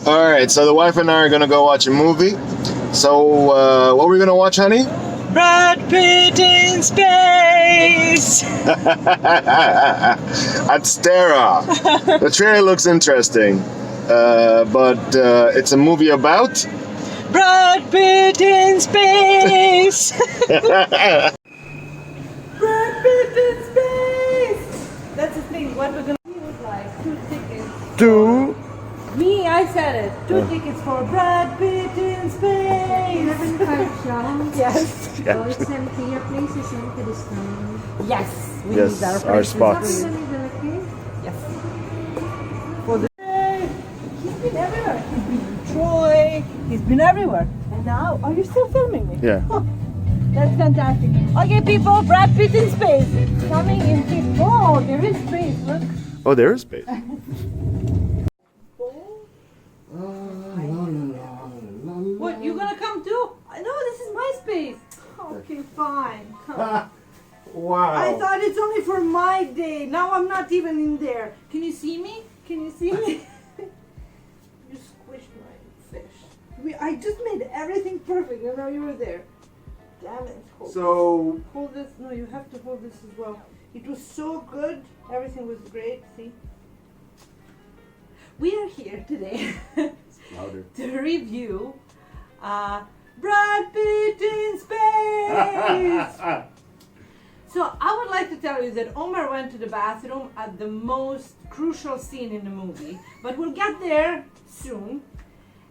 Alright, so the wife and I are gonna go watch a movie. So, what are we gonna watch, honey? Brad Pitt in space! Adastra. The trailer looks interesting, but it's a movie about Brad Pitt in space! Brad Pitt in space! That's the thing, what we're gonna do is like 2 tickets. two. Me, I said it. 2 tickets for Brad Pitt in space! 11 card show. Yes. So it's empty. Your place is empty this time. Yes. We Yes, need our places. spots. In the middle, okay? Yes. For the he's been everywhere. He's been in Troy. He's been everywhere. And now, are you still filming me? Yeah. Huh. That's fantastic. Okay, people, Brad Pitt in space. Coming in space. Oh, there is space. Look. Oh, there is space. What? You gonna come too? No, this is my space. Okay, fine. Come. Wow. I thought it's only for my day. Now I'm not even in there. Can you see me? Can you see me? You squished my fish. I just made everything perfect. You know you were there. Damn it. Hold this. No, you have to hold this as well. It was so good. Everything was great. See? We are here today Louder. to review Brad Pitt in space. So I would like to tell you that Omar went to the bathroom at the most crucial scene in the movie, but we'll get there soon.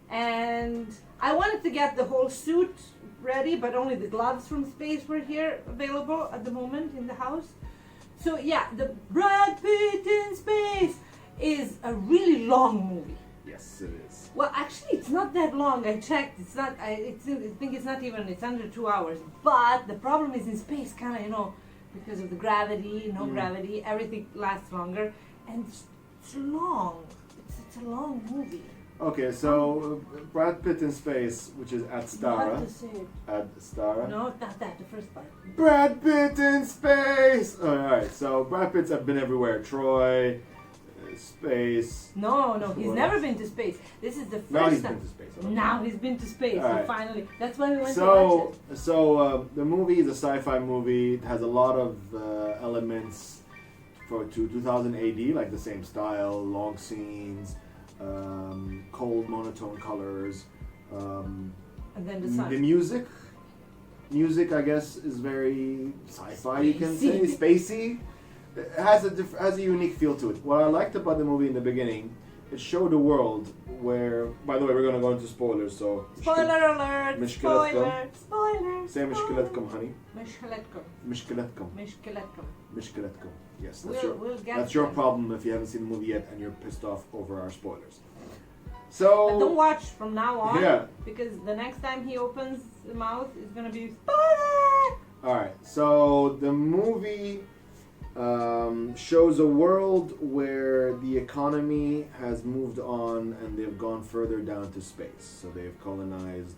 And I wanted to get the whole suit ready, but only the gloves from space were here available at the moment in the house. So yeah, the Brad Pitt in space is a really long movie. Yes, it is. Well, actually, it's not that long. I checked. It's not. I think it's not even. It's under 2 hours. But the problem is in space, kind of, because of the gravity, no gravity, everything lasts longer, and it's long. It's a long movie. Okay, so Brad Pitt in space, which is You have Adastra. to say it. Adastra. No, not that. The first part. Brad Pitt in space. Alright, so Brad Pitt's have been everywhere. Troy, space. No, he's What never else? been to space. This is the first Now he's time. been to space. Okay. Now he's been to space. All So right. finally, that's why we went to watch it. So the movie is a sci-fi movie. It has a lot of elements to 2000 AD, like the same style, long scenes, cold monotone colors. And then the The sun. music, I guess, is very sci-fi. You can say Spacey. spacey. It has a unique feel to it. What I liked about the movie in the beginning, it showed a world where. By the way, we're gonna go into spoilers, so. Spoiler alert! مشكلتكم. Spoiler! Say مشكلتكم, honey. مشكلتكم. مشكلتكم. مشكلتكم. مشكلتكم. Yes, We'll get that's your them. problem if you haven't seen the movie yet and you're pissed off over our spoilers. But So. don't watch from now on. Yeah. Because the next time he opens the mouth, it's gonna be spoiler! Alright, so the movie shows a world where the economy has moved on and they've gone further down to space. So they've colonized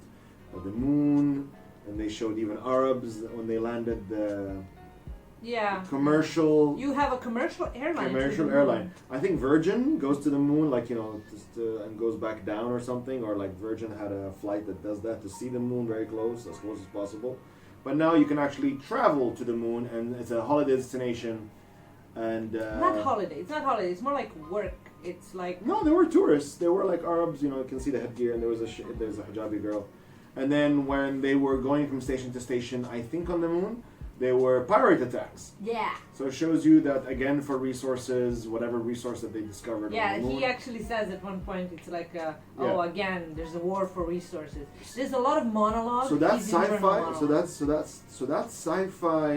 the moon, and they showed even Arabs when they landed the Yeah. commercial You have a commercial airline. to commercial the moon. airline. I think Virgin goes to the moon, like and goes back down or something, or like Virgin had a flight that does that to see the moon very close, as close as possible. But now you can actually travel to the moon, and it's a holiday destination. And Not holiday. It's not holiday. It's more like work. It's like no, they were tourists. They were like Arabs. You can see the headgear, and there's a hijabi girl. And then when they were going from station to station, I think on the moon, there were pirate attacks. yeah. So it shows you that again for resources, whatever resource that they discovered. Yeah, on the moon, he actually says at one point, it's like, Yeah. again, there's a war for resources. There's a lot of monologue. So that's He's internal sci-fi. monologue. So that sci-fi,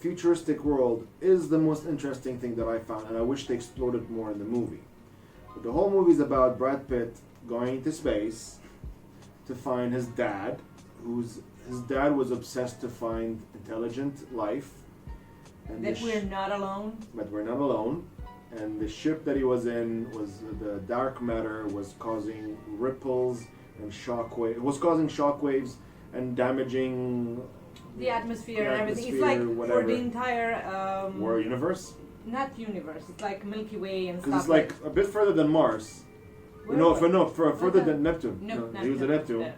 futuristic world is the most interesting thing that I found, and I wish they explored it more in the movie. But the whole movie is about Brad Pitt going to space to find his dad, his dad was obsessed to find intelligent life, and That we're not alone. but we're not alone. And the ship that he was in was the dark matter was causing ripples and shockwaves. It was causing shockwaves and damaging the atmosphere and everything. It's atmosphere, like whatever. for the entire War universe? not universe. It's like Milky Way and Because stuff. it's like a bit further than Mars. Where No, was- further Okay. than Neptune. No, He was at Neptune. Yeah.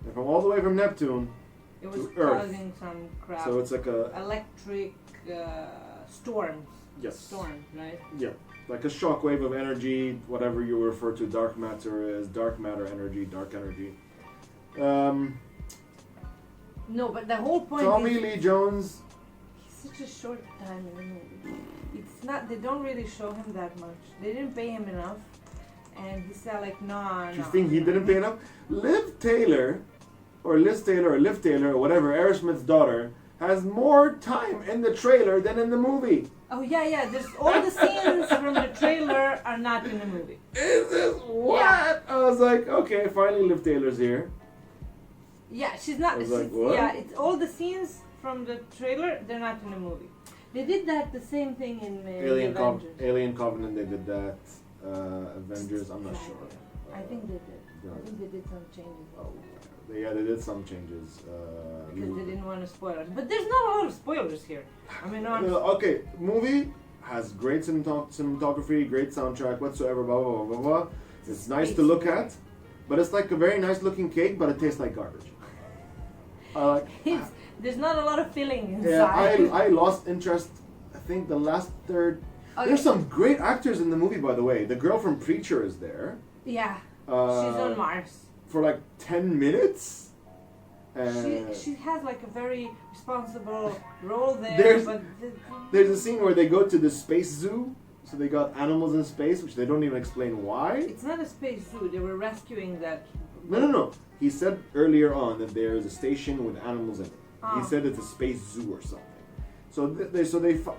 And from all the way from Neptune, It was to Earth. causing some crap. so it's like a Electric storms. yes, Storms, right? yeah, like a shockwave of energy, whatever you refer to dark matter is, dark matter energy, dark energy. No, but the whole point Tommy is Lee Jones. he's such a short time in the movie. It's not. They don't really show him that much. They didn't pay him enough, and he said like, nah. Do you think he didn't pay enough? Liv Taylor, or whatever, Aerosmith's daughter, has more time in the trailer than in the movie. Oh yeah. There's all the scenes from the trailer are not in the movie. Is this what? Yeah. I was like, okay, finally Liv Taylor's here. Yeah, she's not. I was she's, like, what? Yeah, it's all the scenes from the trailer. They're not in the movie. They did that the same thing in Avengers. Alien Covenant, they did that. Avengers, I'm not sure. I think they did. I think they did some changes. They did some changes. Because they didn't want to spoil it. But there's not a lot of spoilers here. I mean, honestly. Okay, movie has great cinematography, great soundtrack, whatsoever, blah, blah, blah, blah, blah. It's nice to look at, but it's like a very nice looking cake, but it tastes like garbage. There's not a lot of filling inside. Yeah, I lost interest, I think the last third. Okay. There's some great actors in the movie, by the way. The girl from Preacher is there. Yeah. Uh, She's on Mars. For like 10 minutes. She has like a very responsible role there. There's- but There's a scene where they go to the space zoo. So they got animals in space, which they don't even explain why. it's not a space zoo. They were rescuing that. No. He said earlier on that there is a station with animals in it. Oh. He said it's a space zoo or something. So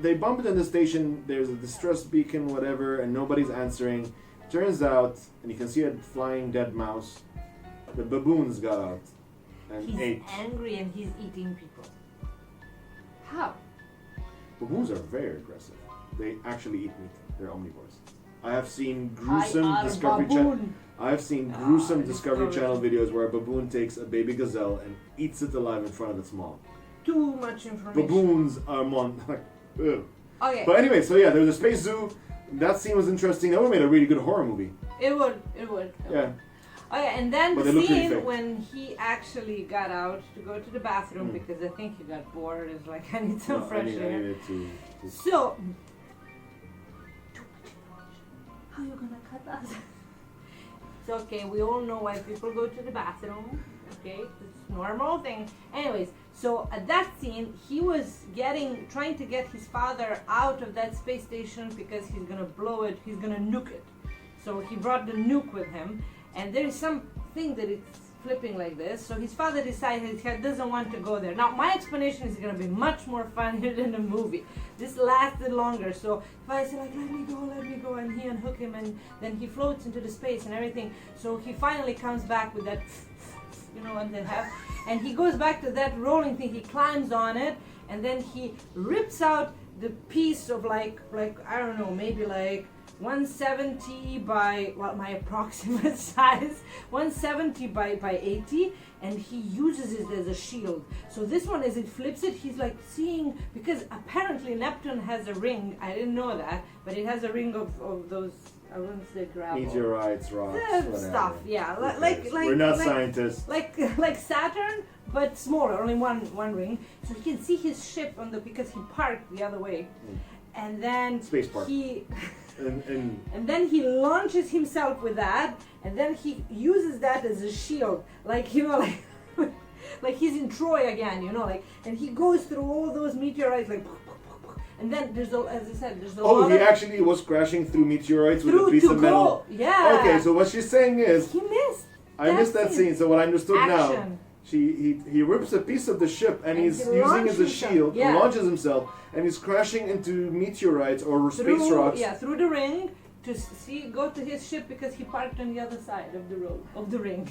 they bump into the station. There's a distress beacon, whatever, and nobody's answering. Turns out, and you can see a flying dead mouse. The baboons got out and He's ate. angry and he's eating people. How? Baboons are very aggressive. They actually eat meat. They're omnivores. I have seen gruesome Discovery Channel. I have seen gruesome Discovery Channel videos where a baboon takes a baby gazelle and eats it alive in front of its mom. Too much information. Baboons are like, ugh. Okay. But anyway, so yeah, there's a space zoo. That scene was interesting. That would have made a really good horror movie. It would. Yeah. Okay, and then But the they look really scene fake. when he actually got out to go to the bathroom because I think he got bored. It's like, I need some No, I fresh needed air. to So, how you gonna cut that? It's okay. We all know why people go to the bathroom. Okay, it's a normal thing. Anyways, so at that scene, he was trying to get his father out of that space station because he's gonna blow it. He's gonna nuke it. So he brought the nuke with him, and there is something that it's flipping like this. So his father decided he doesn't want to go there. Now my explanation is gonna be much more funnier than the movie. This lasted longer. So father said like, let me go, and he unhook him, and then he floats into the space and everything. So he finally comes back with that, you know what they have, and he goes back to that rolling thing. He climbs on it, and then he rips out the piece of like I don't know, maybe like 170 by, well, my approximate size, 170 by 80, and he uses it as a shield. So this one, as it flips it, he's like seeing, because apparently Neptune has a ring. I didn't know that, but it has a ring of those, I wouldn't say gravel. meteorites, rocks, whatever. Stuff, yeah. Who Like cares? We're not like, scientists. like Saturn, but smaller, only one ring. So he can see his ship because he parked the other way. And then Space park. he And and then he launches himself with that, and then he uses that as a shield, like, you know, like like he's in Troy again, you know, like, and he goes through all those meteorites, like, and then there's as I said, there's a lot he of actually was crashing through meteorites with a piece to of metal. go, yeah. Okay, so what she's saying is, he missed. I missed that scene. So what I understood now, Action. he rips a piece of the ship and he's he using it as a launches shield, himself, yeah. launches himself, and he's crashing into meteorites or space Through, rocks. yeah, through the ring to go to his ship because he parked on the other side of the road of the ring.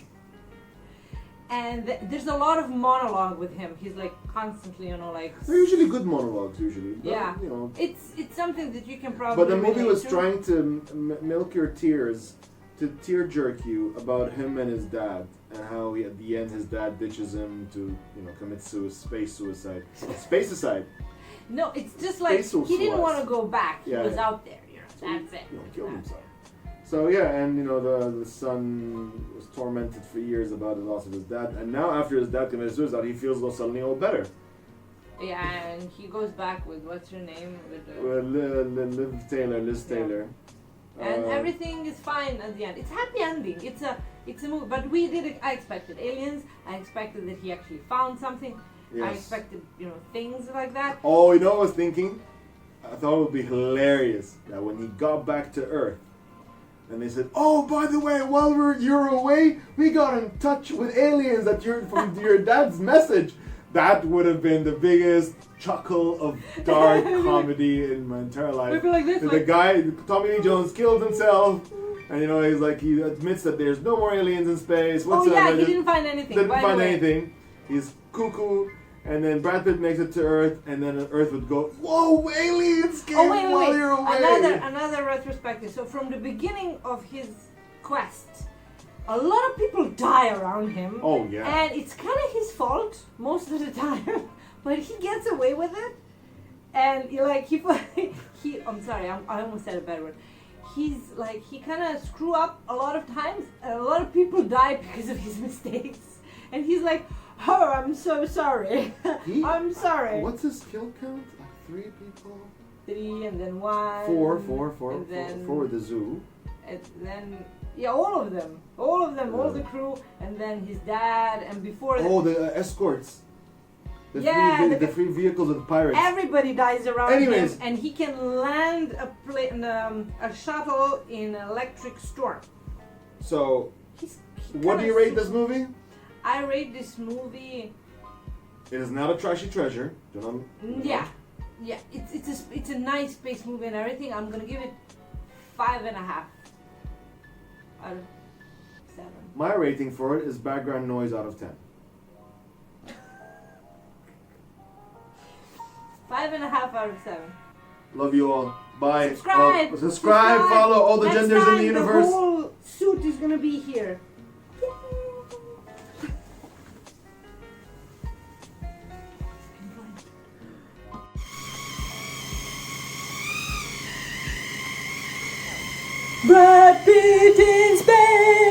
And there's a lot of monologue with him. He's like constantly, you know, like. They're usually good monologues, usually. But, Yeah. you know. It's something that you can probably. But the movie relate was to. trying to milk your tears, to tear jerk you about him and his dad, and how at the end his dad ditches him to commit space suicide. Space-icide. No, it's just like Space he didn't suicide. want to go back. He Yeah, was yeah. out there. That's it. Killed himself. So yeah, and the son was tormented for years about the loss of his dad, and now after his dad committed suicide, he feels suddenly all better. Yeah, and he goes back with what's her name? Liz Taylor. And everything is fine at the end. It's happy ending. It's a movie, but I expected aliens. I expected that he actually found something. Yes. I expected things like that. Oh, you know what I was thinking? I thought it would be hilarious that when he got back to Earth, and they said, "Oh, by the way, while you're away, we got in touch with aliens from your dad's message." That would have been the biggest chuckle of dark comedy in my entire life. We'd be like this, the like- guy, Tommy Lee Jones, killed himself, and he admits that there's no more aliens in space. Oh yeah, whatsoever. he didn't find anything. Didn't by the find way. anything. He's cuckoo. And then Brad Pitt makes it to Earth, and then Earth would go, "Whoa, aliens came Oh wait. while you're away." Another retrospective. So from the beginning of his quest, a lot of people die around him. Oh yeah. And it's kind of his fault most of the time, but he gets away with it. And I'm sorry, I almost said a bad word. He kind of screw up a lot of times, and a lot of people die because of his mistakes. And he's like, "Oh, I'm so sorry. I'm sorry." What's his kill count? Like 3 people? 3 and then 1. Four And then, with the zoo. And then, yeah, all of them, all the crew, and then his dad, and before that. Oh, the escorts. Yeah, The free vehicles of the pirates. Everybody dies around Anyways. him, and he can land a shuttle in an electric storm. So, He what do you rate this movie? I rate this movie. It is not a trashy treasure. Yeah, it's a nice space movie and everything. I'm gonna give it 5.5 out of 7. My rating for it is background noise out of 10. 5.5 out of 7. Love you all. Bye. Subscribe. Subscribe. Follow all the Next genders in time the universe. The whole suit is gonna be here. Brad Pitt in space.